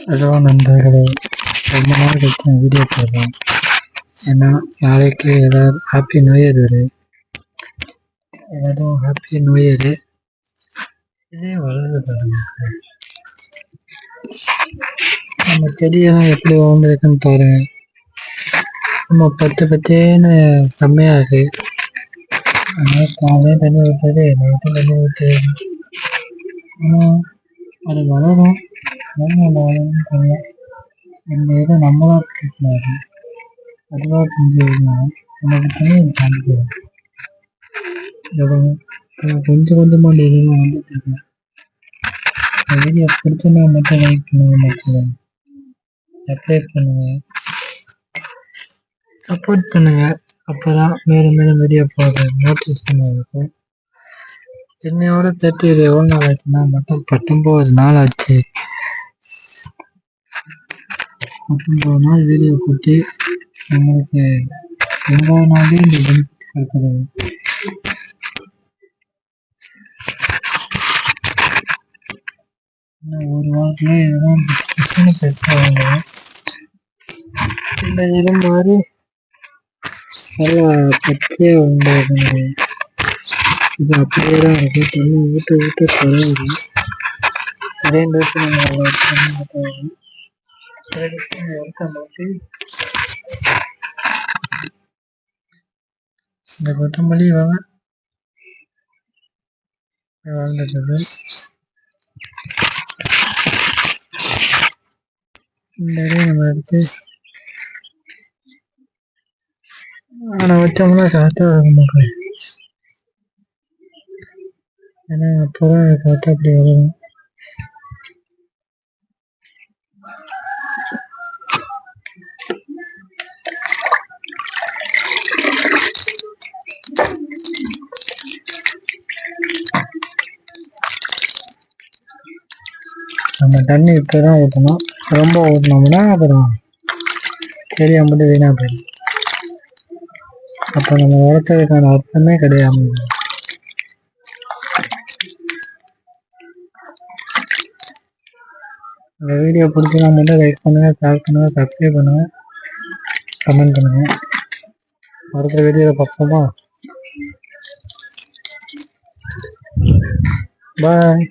Hello நண்பர்களே, ரொம்ப நாள் கழிச்சு நான் வீடியோ போடுறேன். ஏன்னா நாளைக்கு ஏதாவது ஹாப்பி நியூ இயர் வருது. ஏதாவது ஹாப்பி நியூ இயரு இதே வளருது பாருங்க. நம்ம செடியெல்லாம் எப்படி வளர்ந்துருக்குன்னு பாருங்க. நம்ம பத்தேன்னு செம்மையா இருக்கு. அதனால காலையில் தண்ணி ஊற்றுறது, நைட்டும் தண்ணி ஊற்றுறது. ஆனால் அது வளரும். வளரணும்னு தெரியல. இந்த இதை நம்மளாம் கேட்கக்கூடாது. அதுவாக புரிஞ்சுக்கணும். நமக்கு தண்ணி காமிக்கிறோம். கொஞ்சம் கொஞ்சமாக டெய்லியும் வந்துட்டு இருக்கேன். இந்த வீடியோ பிடிச்சனா மட்டும் லைக் பண்ணுங்க மக்களே, சப்ஸ்கிரைப் பண்ணுங்க, சப்போர்ட் பண்ணுங்க. அப்போதான் மேலும் மேலும் வீடியோ போடுற மோட்டிவேஷன் இருக்கும். என்னையோட தட்டி இது எவ்வளோ நாள் ஆச்சுன்னா மட்டும் 19 நாள் ஆச்சு. 19 நாள் வீடியோ போட்டு நம்மளுக்கு 9 நாளே இந்த பெனிஃபிட் கொடுக்குறது. ஒரு வாரத்துல இதெல்லாம் பிரச்சனை பெருசாக இந்த இது மாதிரி நல்லா பச்சையாக உண்டாது. இது அப்படியே தான் இருக்கு. தண்ணி ஊட்ட ஊட்ட குறையுது. அதே நேரத்தில் நம்ம இருக்க மாற்றி இந்த கொத்தமல்லி வாழ்ந்துட்டு இந்த இடையே நம்ம எடுத்து ஆனால் வச்சோம்னா கரெக்டாக வரும் மக்கள். ஏன்னா அப்போ தான் கரெக்டாக அப்படி வரும். நம்ம தண்ணி இப்போ தான் ஊற்றணும். ரொம்ப ஊற்றினோம்னா அப்புறம் செடியை மட்டும் வீணாக போயிடும். அப்போ நம்ம வளர்த்ததுக்கான அர்த்தமே கிடையாது. இந்த வீடியோ பிடிச்சினா மட்டும் லைக் பண்ணுங்கள், ஷேர் பண்ணுங்கள், சப்ஸ்கிரைப் பண்ணுங்கள், கமெண்ட் பண்ணுங்கள். அடுத்த வீடியோவில் பார்ப்போமா? பாய்.